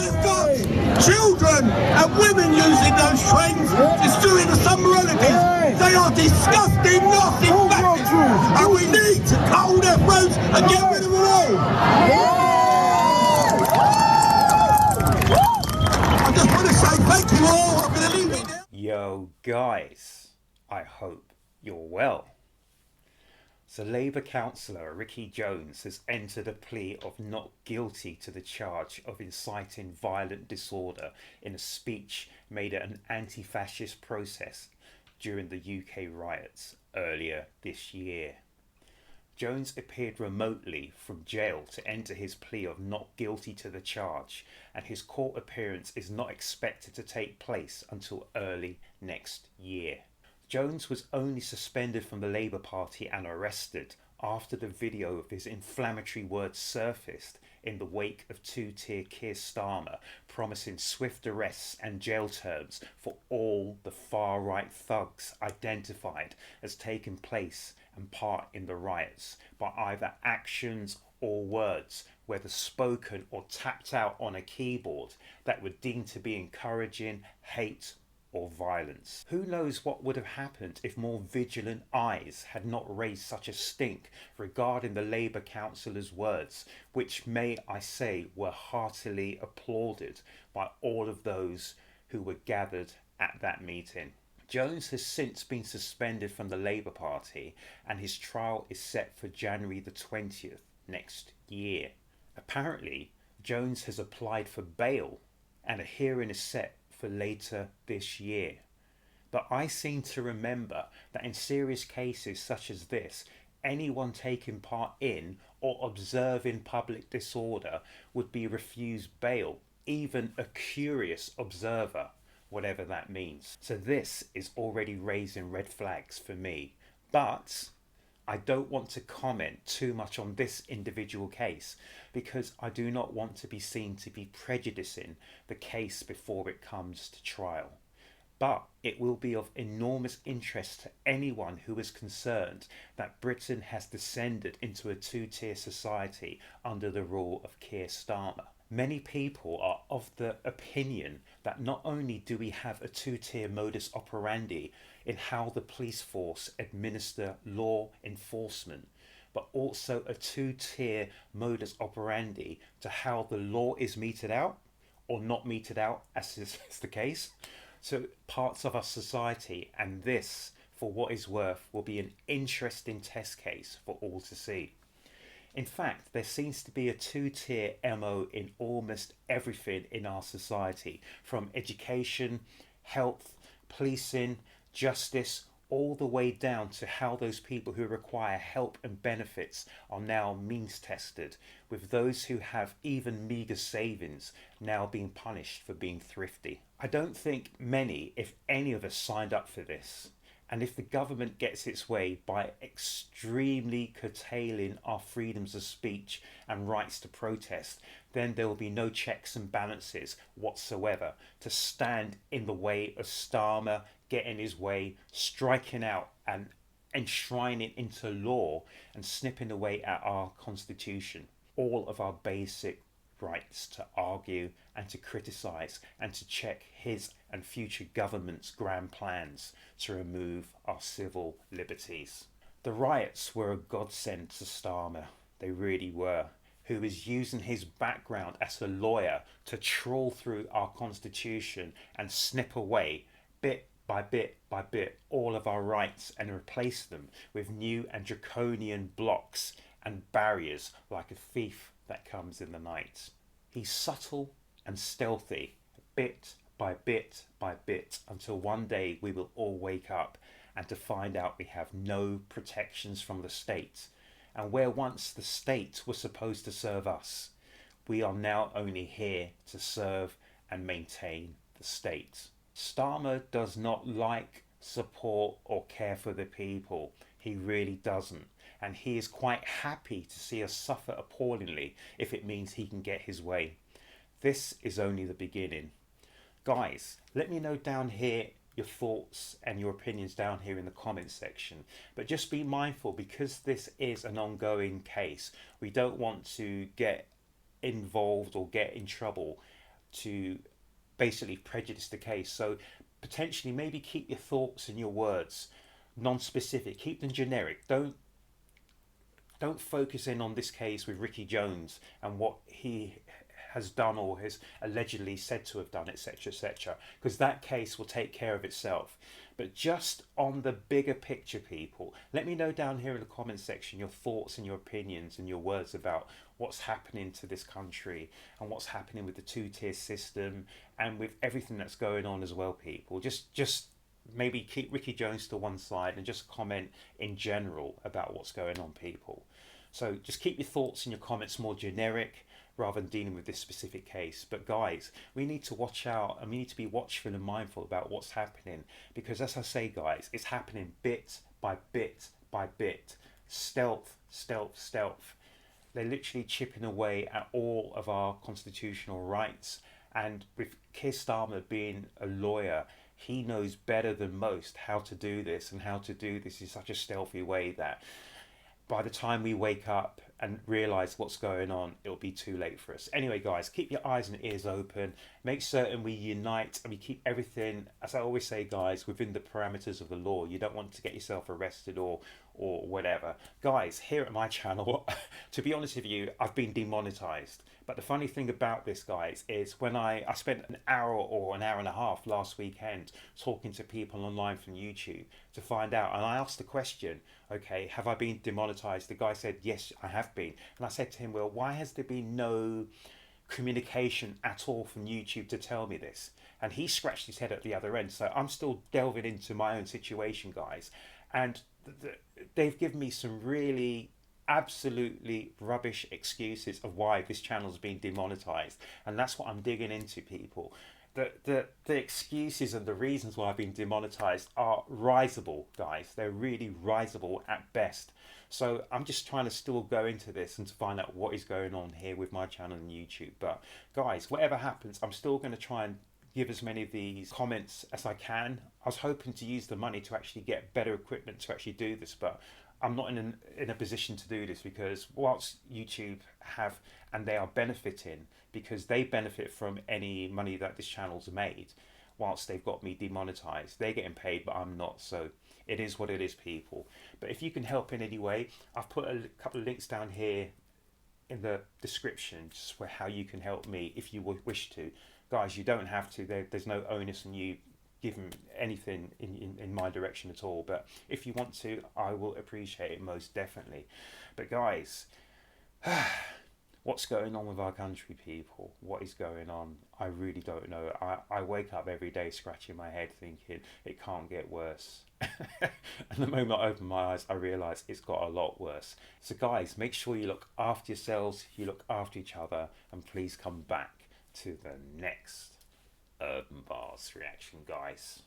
we've got children and women using those trains, destroying the summer holidays. They are disgusting, nasty fascists, and we need to cut all their throats and get rid of them all. I just want to say thank you all. I'm going to leave it there. Yo guys, I hope you're well. So Labour Councillor Ricky Jones has entered a plea of not guilty to the charge of inciting violent disorder in a speech made at an anti-fascist protest during the UK riots earlier this year. Jones appeared remotely from jail to enter his plea of not guilty to the charge, and his court appearance is not expected to take place until early next year. Jones was only suspended from the Labour Party and arrested after the video of his inflammatory words surfaced in the wake of two-tier Keir Starmer promising swift arrests and jail terms for all the far-right thugs identified as taking place and part in the riots by either actions or words, whether spoken or tapped out on a keyboard, that were deemed to be encouraging hate or violence. Who knows what would have happened if more vigilant eyes had not raised such a stink regarding the Labour councillor's words, which, may I say, were heartily applauded by all of those who were gathered at that meeting. Jones has since been suspended from the Labour Party, and his trial is set for January the 20th next year. Apparently, Jones has applied for bail, and a hearing is set for later this year. But I seem to remember that in serious cases such as this, anyone taking part in or observing public disorder would be refused bail, even a curious observer, whatever that means. So this is already raising red flags for me. But I don't want to comment too much on this individual case because I do not want to be seen to be prejudicing the case before it comes to trial. But it will be of enormous interest to anyone who is concerned that Britain has descended into a two-tier society under the rule of Keir Starmer. Many people are of the opinion that not only do we have a two-tier modus operandi in how the police force administer law enforcement, but also a two-tier modus operandi to how the law is meted out or not meted out, as is the case. So parts of our society, and this, for what is worth, will be an interesting test case for all to see. In fact, there seems to be a two-tier MO in almost everything in our society, from education, health, policing, justice, all the way down to how those people who require help and benefits are now means tested, with those who have even meagre savings now being punished for being thrifty. I don't think many, if any of us, signed up for this. And if the government gets its way by extremely curtailing our freedoms of speech and rights to protest, then there will be no checks and balances whatsoever to stand in the way of Starmer getting his way, striking out and enshrining into law and snipping away at our constitution all of our basic rights to argue and to criticise and to check his and future government's grand plans to remove our civil liberties. The riots were a godsend to Starmer, they really were, who is using his background as a lawyer to trawl through our constitution and snip away bit by bit by bit all of our rights and replace them with new and draconian blocks and barriers like a thief that comes in the night. He's subtle and stealthy, bit by bit by bit, until one day we will all wake up and to find out we have no protections from the state. And where once the state was supposed to serve us, we are now only here to serve and maintain the state. Starmer does not like, support or care for the people. He really doesn't. And he is quite happy to see us suffer appallingly if it means he can get his way. This is only the beginning. Guys, let me know down here your thoughts and your opinions down here in the comments section. But just be mindful, because this is an ongoing case, we don't want to get involved or get in trouble to basically prejudice the case. So potentially maybe keep your thoughts and your words non-specific, keep them generic. Don't focus in on this case with Ricky Jones and what he has done or has allegedly said to have done, etc., etc., because that case will take care of itself. But just on the bigger picture, people, let me know down here in the comment section your thoughts and your opinions and your words about what's happening to this country and what's happening with the two-tier system and with everything that's going on as well, people. Just maybe keep Ricky Jones to one side and just comment in general about what's going on, people. So just keep your thoughts and your comments more generic rather than dealing with this specific case. But guys, we need to watch out and we need to be watchful and mindful about what's happening, because as I say, guys, it's happening bit by bit by bit. Stealth, stealth, stealth. They're literally chipping away at all of our constitutional rights. And with Keir Starmer being a lawyer, he knows better than most how to do this, and how to do this in such a stealthy way that by the time we wake up and realise what's going on, it'll be too late for us. Anyway, guys, keep your eyes and ears open. Make certain we unite and we keep everything, as I always say, guys, within the parameters of the law. You don't want to get yourself arrested or whatever. Guys, here at my channel, to be honest with you, I've been demonetized. But the funny thing about this, guys, is when I spent an hour or an hour and a half last weekend talking to people online from YouTube to find out, and I asked the question, okay, have I been demonetized? The guy said, yes, I have been. And I said to him, well, why has there been no communication at all from YouTube to tell me this? And he scratched his head at the other end. So I'm still delving into my own situation, guys. And they've given me some really absolutely rubbish excuses of why this channel's been demonetized, and that's what I'm digging into, people. The excuses and the reasons why I've been demonetized are risible, guys. They're really risible at best. So I'm just trying to still go into this and to find out what is going on here with my channel on YouTube. But guys, whatever happens, I'm still going to try and give as many of these comments as I can. I was hoping to use the money to actually get better equipment to actually do this, but I'm not in a position to do this, because whilst YouTube have, and they are benefiting, because they benefit from any money that this channel's made, whilst they've got me demonetized, they're getting paid, but I'm not. So it is what it is, people. But if you can help in any way, I've put a couple of links down here in the description just for how you can help me if you wish to. Guys, you don't have to. There's no onus on you giving anything in my direction at all. But if you want to, I will appreciate it most definitely. But guys, what's going on with our country, people? What is going on? I really don't know. I wake up every day scratching my head thinking it can't get worse. And the moment I open my eyes, I realise it's got a lot worse. So guys, make sure you look after yourselves, you look after each other, and please come back to the next Urban Bars reaction, guys.